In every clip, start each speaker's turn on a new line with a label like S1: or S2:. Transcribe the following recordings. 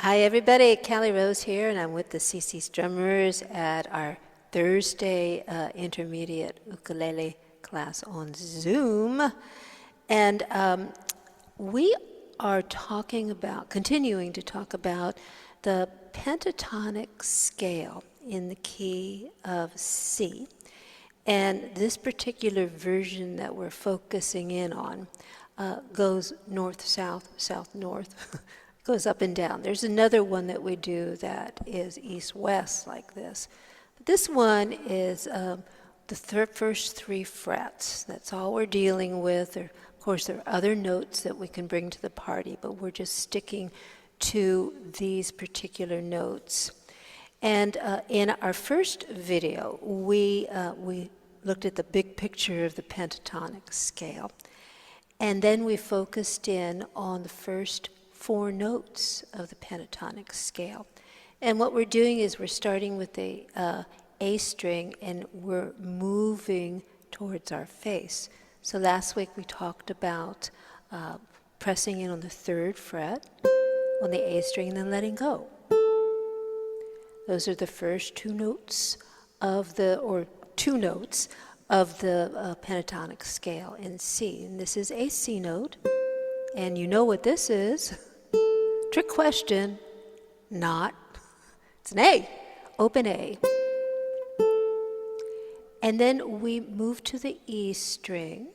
S1: Hi, everybody. Cali Rose here, and I'm with the CC's drummers at our Thursday intermediate ukulele class on Zoom. And we are continuing to talk about the pentatonic scale in the key of C. And this particular version that we're focusing in on goes north-south, south-north, goes up and down. There's another one that we do that is east-west like this. But this one is the first three frets. That's all we're dealing with. Of course, there are other notes that we can bring to the party, but we're just sticking to these particular notes. And in our first video, we looked at the big picture of the pentatonic scale. And then we focused in on the first four notes of the pentatonic scale. And what we're doing is we're starting with the A string and we're moving towards our face. So last week we talked about pressing in on the third fret on the A string and then letting go. Those are the first two notes of the pentatonic scale in C. And this is a C note. And you know what this is. Trick question. Not. It's an A. Open A. And then we move to the E string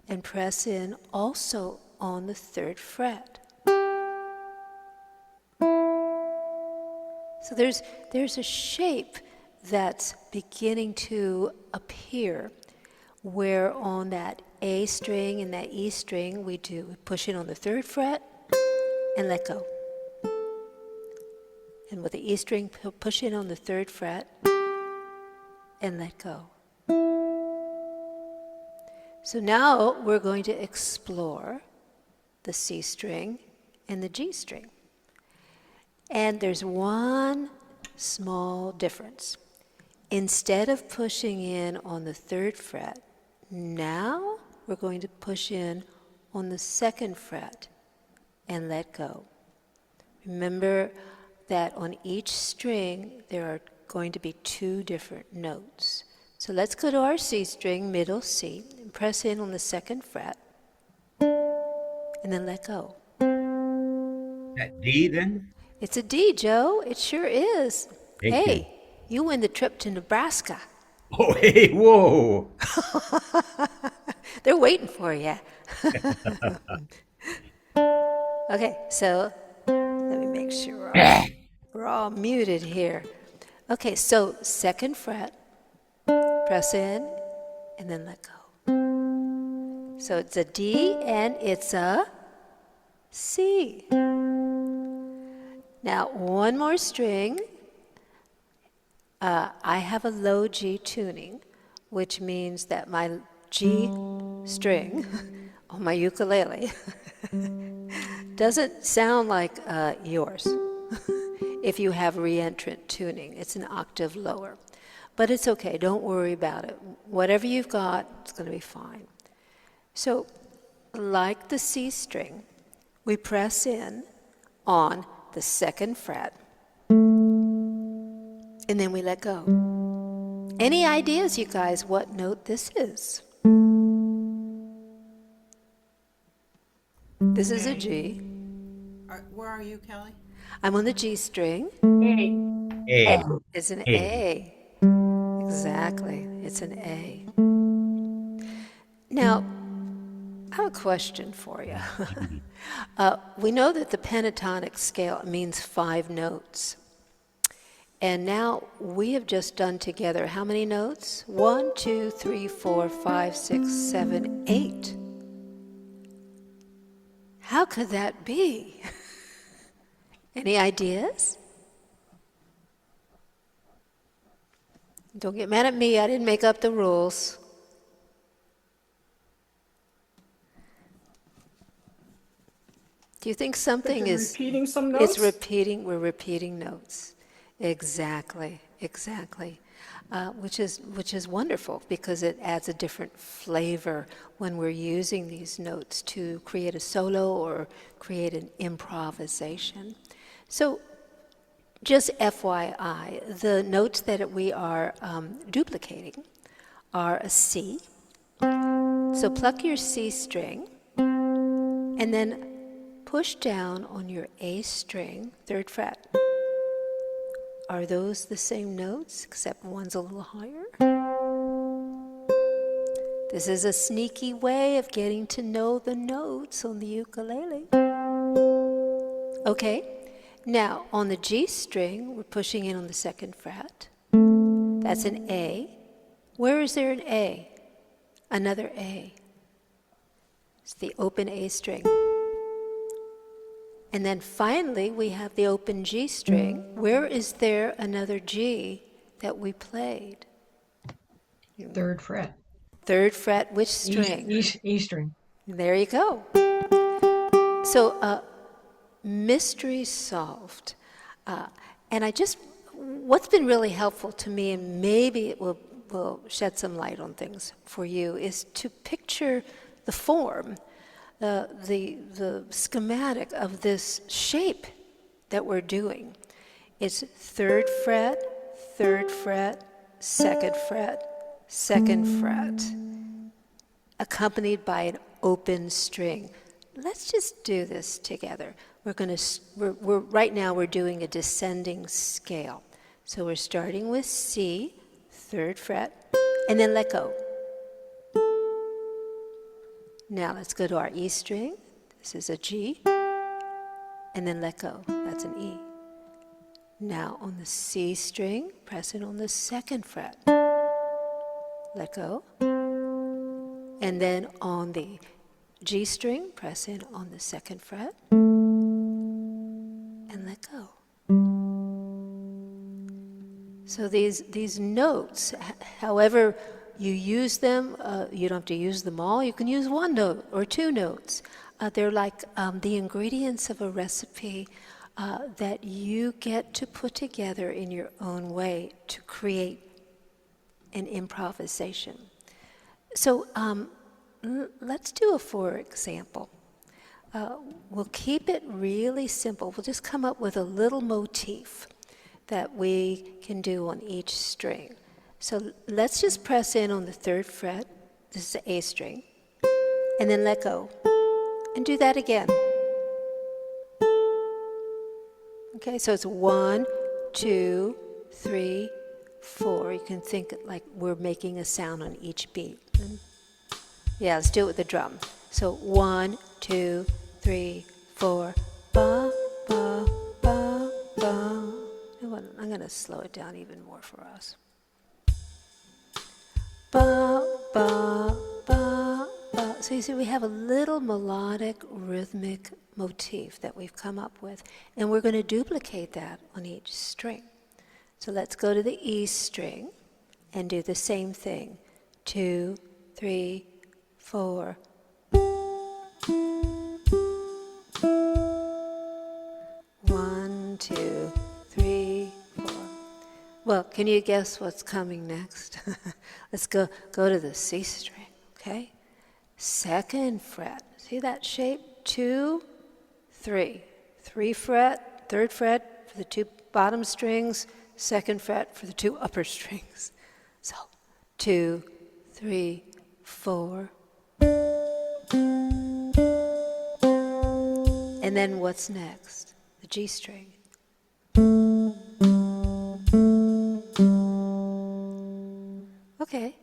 S1: and press in also on the third fret. So there's a shape that's beginning to appear where on that A string and that E string we push in on the third fret and let go. And with the E string, push in on the third fret and let go. So now we're going to explore the C string and the G string. And there's one small difference. Instead of pushing in on the third fret, now we're going to push in on the second fret and let go. Remember that on each string there are going to be two different notes. So let's go to our C string, middle C, and press in on the second fret and then let go.
S2: That D then?
S1: It's a D, Joe. It sure is.
S2: Thank you.
S1: Hey, you win the trip to Nebraska.
S2: Oh, hey, whoa.
S1: They're waiting for you. Okay, so let me make sure we're all muted here. Okay, so second fret, press in, and then let go. So it's a D and it's a C. Now, one more string. I have a low G tuning, which means that my G string on my ukulele doesn't sound like yours. If you have reentrant tuning, it's an octave lower. But it's okay, don't worry about it. Whatever you've got, it's going to be fine. So, like the C string, we press in on the second fret, and then we let go. Any ideas, you guys, what note this is? This is a G.
S3: Where are you, Kelly?
S1: I'm on the G string.
S2: A.
S1: It's an
S2: A.
S1: A. Exactly, it's an A. Now, I have a question for you. We know that the pentatonic scale means 5 notes. And now we have just done together how many notes? 1, 2, 3, 4, 5, 6, 7, 8. How could that be? Any ideas? Don't get mad at me, I didn't make up the rules. Do you think something is
S4: repeating some notes?
S1: We're repeating notes. Exactly. Which is wonderful because it adds a different flavor when we're using these notes to create a solo or create an improvisation. So just FYI, the notes that we are duplicating are a C. So pluck your C string and then push down on your A string, 3rd fret. Are those the same notes, except one's a little higher? This is a sneaky way of getting to know the notes on the ukulele. Okay, now on the G string, we're pushing in on the 2nd fret. That's an A. Where is there an A? Another A. It's the open A string. And then finally, we have the open G string. Where is there another G that we played?
S4: 3rd fret.
S1: 3rd fret, which string?
S4: E string.
S1: There you go. So, mystery solved. And what's been really helpful to me, and maybe it will shed some light on things for you, is to picture the form, the schematic of this shape that we're doing. It's 3rd fret, 3rd fret, 2nd fret, 2nd fret, accompanied by an open string. Let's just do this together. Right now we're doing a descending scale. So we're starting with C, 3rd fret, and then let go. Now let's go to our E string. This is a G, and then let go. That's an E. Now on the C string, press it on the 2nd fret. Let go. And then on the G string, press in on the 2nd fret, and let go. So these notes, however you use them, you don't have to use them all. You can use 1 note or 2 notes. They're like the ingredients of a recipe that you get to put together in your own way to create an improvisation. So let's do a for example. We'll keep it really simple. We'll just come up with a little motif that we can do on each string. So let's just press in on the 3rd fret. This is the A string. And then let go. And do that again. Okay, so it's 1, 2, 3, 4. You can think like we're making a sound on each beat. Yeah, let's do it with the drum. So 1, 2, 3, 4. Ba, ba, ba, ba. I'm going to slow it down even more for us. Ba, ba, ba, ba. So you see, we have a little melodic, rhythmic motif that we've come up with, and we're going to duplicate that on each string. So let's go to the E string and do the same thing. 2, 3, 4. 1, 2, 3, 4. Well, can you guess what's coming next? Let's go to the C string, okay? 2nd fret. See that shape? 2, 3. 3 fret, 3rd fret for the 2 bottom strings, 2nd fret for the 2 upper strings. So 2, 3, 4. And then what's next? The G string. Okay.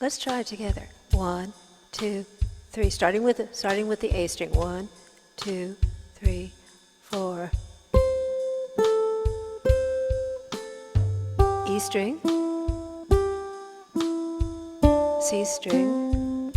S1: Let's try it together. 1, 2, 3. Starting with the A string. 1, 2, 3, 4. E string. C string.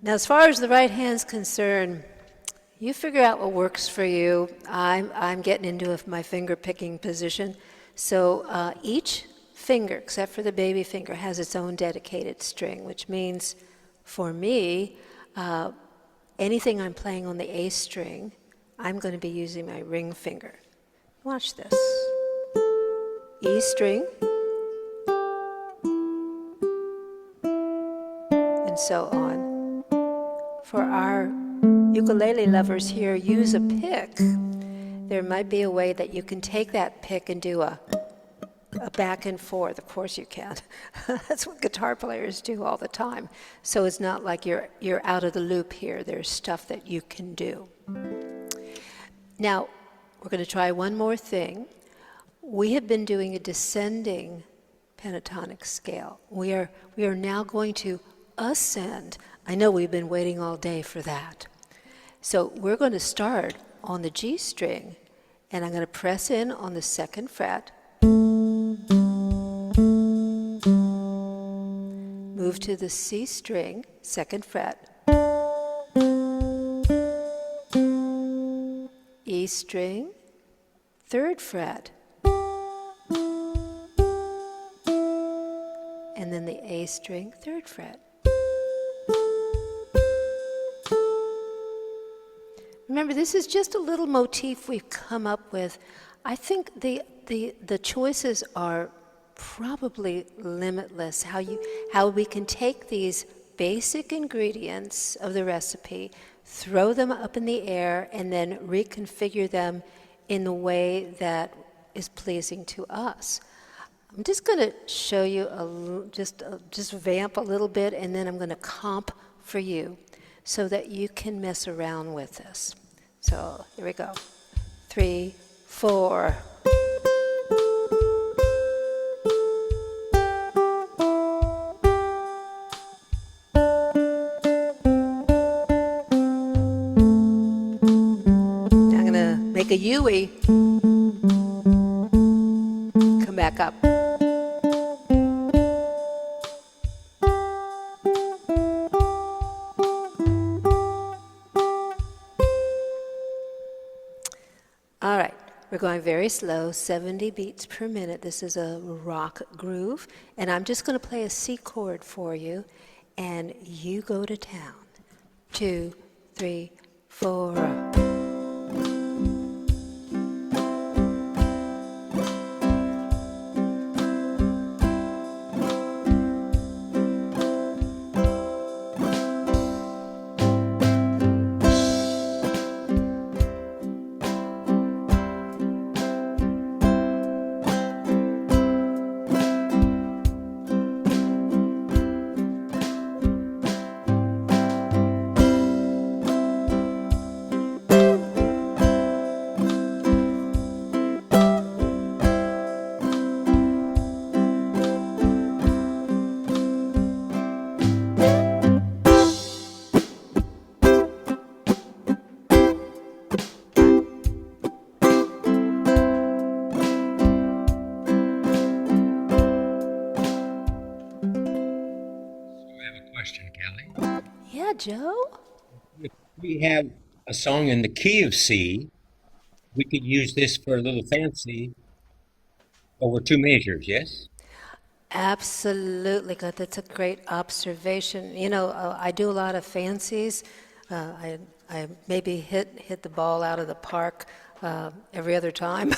S1: Now, as far as the right hand's concerned, you figure out what works for you. I'm getting into my finger picking position. So each finger, except for the baby finger, has its own dedicated string, which means for me, anything I'm playing on the A string, I'm going to be using my ring finger. Watch this. E string. And and so on. For our ukulele lovers here, use a pick. There might be a way that you can take that pick and do a back and forth. Of course you can. That's what guitar players do all the time. So it's not like you're out of the loop here. There's stuff that you can do. Now, we're going to try one more thing. We have been doing a descending pentatonic scale. We are now going to ascend. I know we've been waiting all day for that. So we're going to start on the G string, and I'm going to press in on the 2nd fret, move to the C string, 2nd fret, E string, 3rd fret, and then the A string, 3rd fret. Remember, this is just a little motif we've come up with. I think the choices are probably limitless. How we can take these basic ingredients of the recipe, throw them up in the air, and then reconfigure them in the way that is pleasing to us. I'm just going to show you just vamp a little bit, and then I'm going to comp for you so that you can mess around with this. So here we go. 3, 4. Now I'm going to make a U-E. Come back up. All right, we're going very slow, 70 beats per minute. This is a rock groove, and I'm just going to play a C chord for you, and you go to town. 2, 3, 4.
S2: Question, Kelly.
S1: Yeah, Joe?
S2: If we have a song in the key of C, we could use this for a little fancy over 2 measures, yes?
S1: Absolutely, God, that's a great observation. You know, I do a lot of fancies. I maybe hit the ball out of the park every other time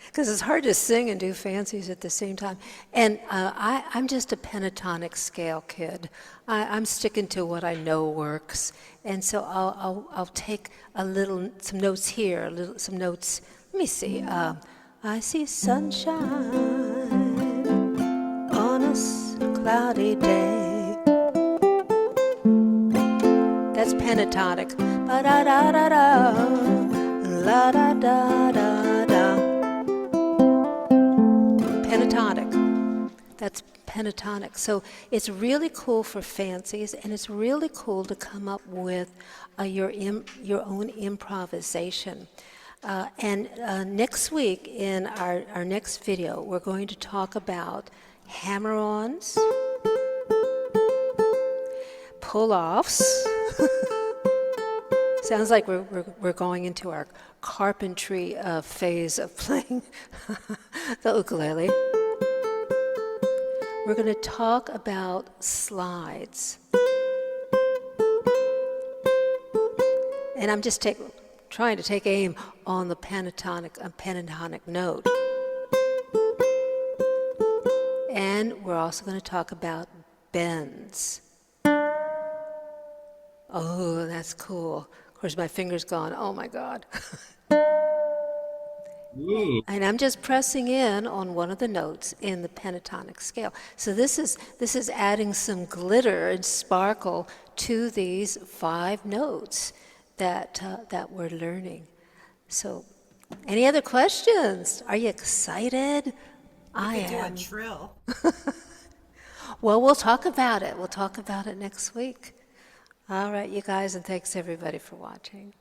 S1: because it's hard to sing and do fancies at the same time. And I'm just a pentatonic scale kid. I'm sticking to what I know works, and so I'll take some notes here, some notes. Let me see. I see sunshine on a cloudy day. That's pentatonic. Ba-da-da-da-da, la-da-da-da-da. Pentatonic. That's pentatonic. So it's really cool for fancies, and it's really cool to come up with your own improvisation. And next week in our next video, we're going to talk about hammer-ons, pull-offs. Sounds like we're going into our carpentry phase of playing the ukulele. We're going to talk about slides. And I'm just trying to take aim on the pentatonic note. And we're also going to talk about bends. Oh, that's cool. Of course, my finger's gone. Oh my God.
S2: Ooh.
S1: And I'm just pressing in on one of the notes in the pentatonic scale. So this is adding some glitter and sparkle to these 5 notes that we're learning. So, any other questions? Are you excited? I
S3: We could do a
S1: am.
S3: trill.
S1: Well, we'll talk about it. We'll talk about it next week. All right, you guys, and thanks everybody for watching.